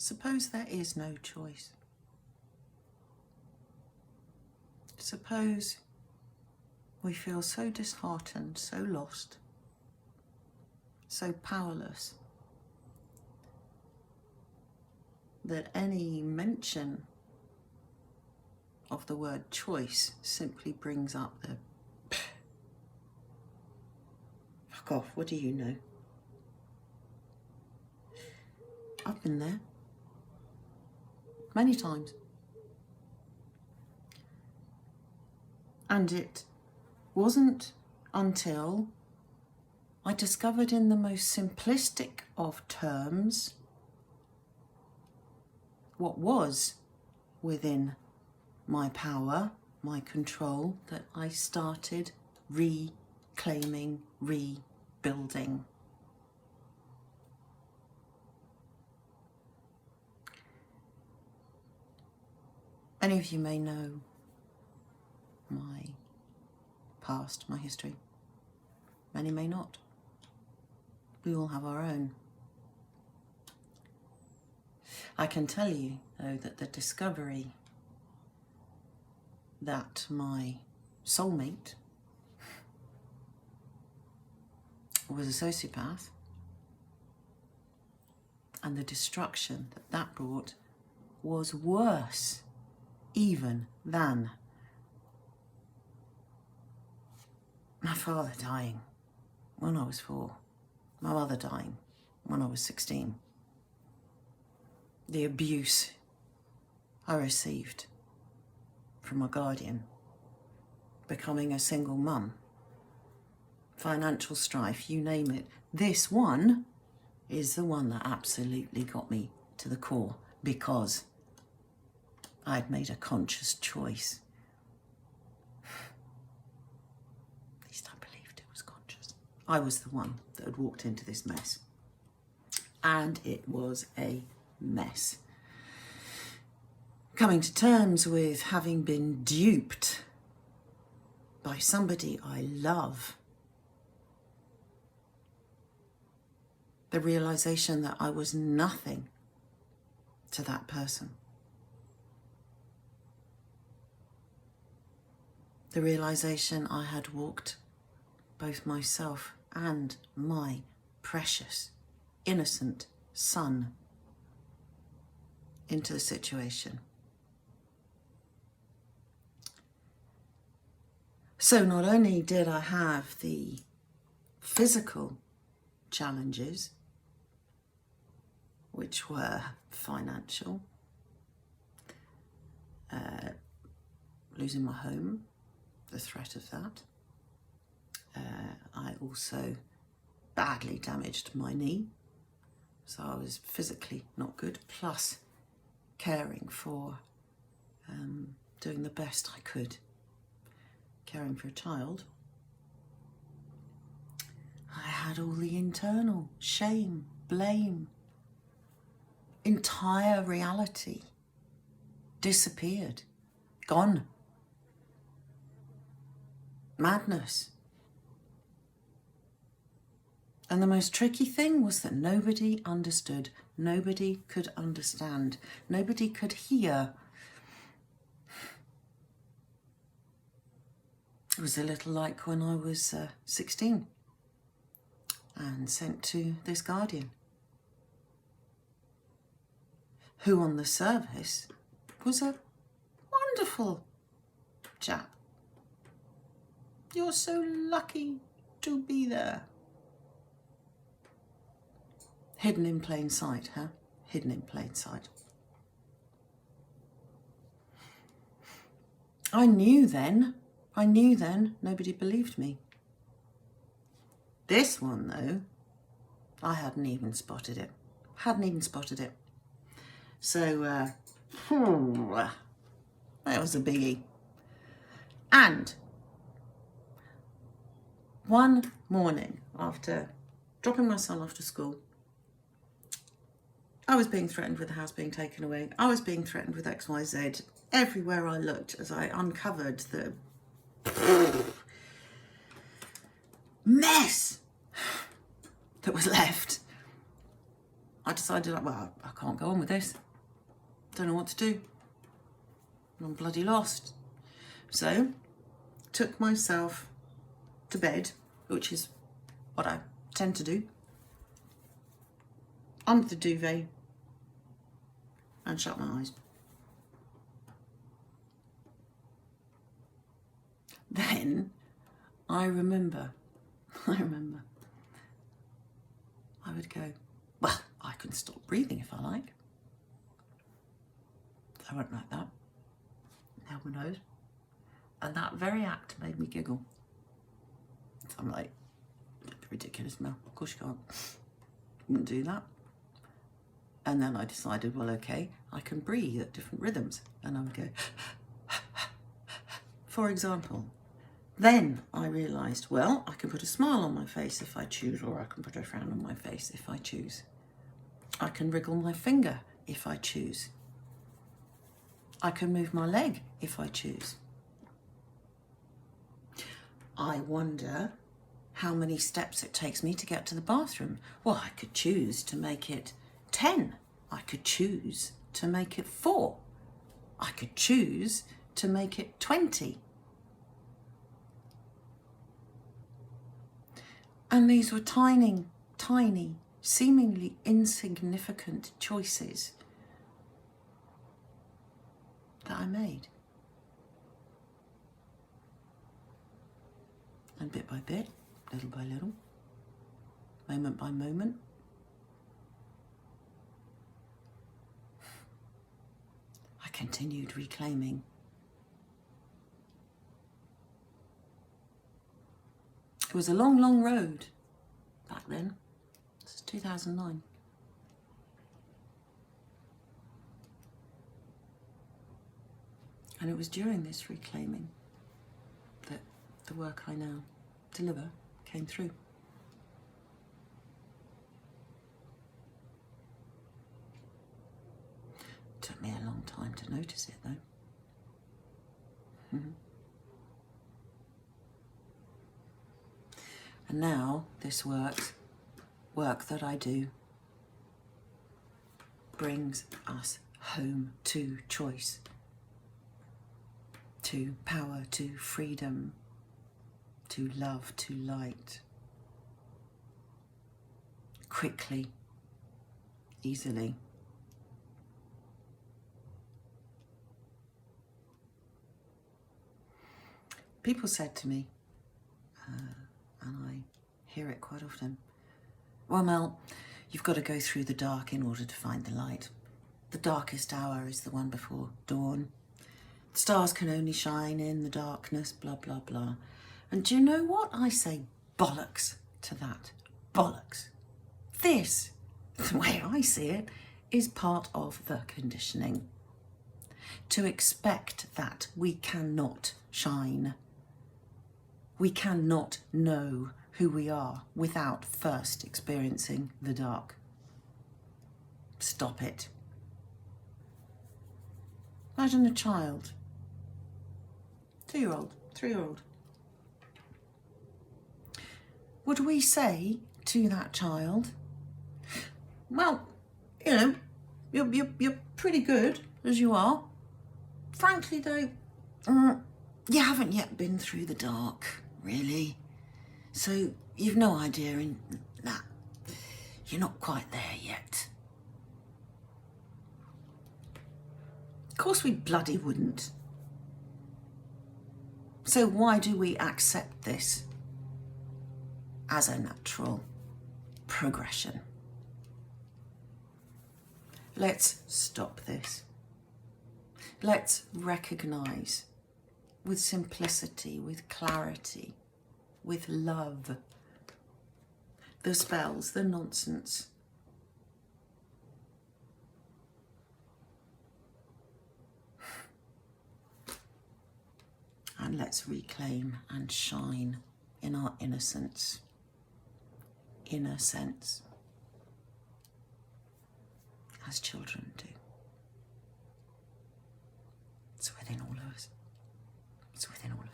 Suppose there is no choice. Suppose we feel so disheartened, so lost, so powerless, that any mention of the word choice simply brings up the fuck off, what do you know? I've been there many times. And it wasn't until I discovered in the most simplistic of terms what was within my power, my control, that I started reclaiming, rebuilding. Many of you may know my past, my history. Many may not. We all have our own. I can tell you, though, that the discovery that my soulmate was a sociopath, and the destruction that that brought was worse even than my father dying when I was 4, my mother dying when I was 16, the abuse I received from my guardian, becoming a single mum, financial strife, you name it. This one is the one that absolutely got me to the core, because I'd made a conscious choice. At least I believed it was conscious. I was the one that had walked into this mess. And it was a mess. Coming to terms with having been duped by somebody I love. The realization that I was nothing to that person. The realization I had walked both myself and my precious, innocent son into the situation. So not only did I have the physical challenges, which were financial, losing my home, the threat of that. I also badly damaged my knee, so I was physically not good, plus caring for, doing the best I could, caring for a child. I had all the internal shame, blame, entire reality disappeared, gone. Madness. And the most tricky thing was that nobody understood, nobody could understand, nobody could hear. It was a little like when I was 16 and sent to this guardian, who on the surface was a wonderful chap. You're so lucky to be there. Hidden in plain sight, huh? Hidden in plain sight. I knew then, nobody believed me. This one, though, I hadn't even spotted it. So, that was a biggie. And one morning, after dropping my son off to school, I was being threatened with the house being taken away. I was being threatened with XYZ. Everywhere I looked, as I uncovered the mess that was left, I decided, well, I can't go on with this. Don't know what to do. I'm bloody lost. So, took myself to bed, which is what I tend to do, under the duvet, and shut my eyes. Then I remember, I would go, well, I can stop breathing if I like. I went like that, held my nose, and that very act made me giggle. So I'm like, ridiculous, Mel, of course you can't. Wouldn't do that. And then I decided, well, okay, I can breathe at different rhythms. And I would go, for example. Then I realised, well, I can put a smile on my face if I choose, or I can put a frown on my face if I choose. I can wriggle my finger if I choose. I can move my leg if I choose. I wonder how many steps it takes me to get to the bathroom. Well, I could choose to make it 10. I could choose to make it 4. I could choose to make it 20. And these were tiny, tiny, seemingly insignificant choices that I made. And bit by bit, little by little, moment by moment, I continued reclaiming. It was a long, long road back then. This is 2009. And it was during this reclaiming that the work I now deliver came through. Took me a long time to notice it though. And now this work that I do brings us home to choice, to power, to freedom, to love, to light, quickly, easily. People said to me, and I hear it quite often, well, Mel, you've got to go through the dark in order to find the light. The darkest hour is the one before dawn. The stars can only shine in the darkness, blah, blah, blah. And do you know what? I say bollocks to that. Bollocks. This, the way I see it, is part of the conditioning. To expect that we cannot shine. We cannot know who we are without first experiencing the dark. Stop it. Imagine a child, 2-year-old, 3-year-old. Would we say to that child, well, you know, you're pretty good as you are. Frankly though, you haven't yet been through the dark, really. So you've no idea you're not quite there yet. Of course we bloody wouldn't. So why do we accept this as a natural progression? Let's stop this. Let's recognise with simplicity, with clarity, with love, the spells, the nonsense. And let's reclaim and shine in our innocence, inner sense, as children do. It's within all of us. It's within all of us.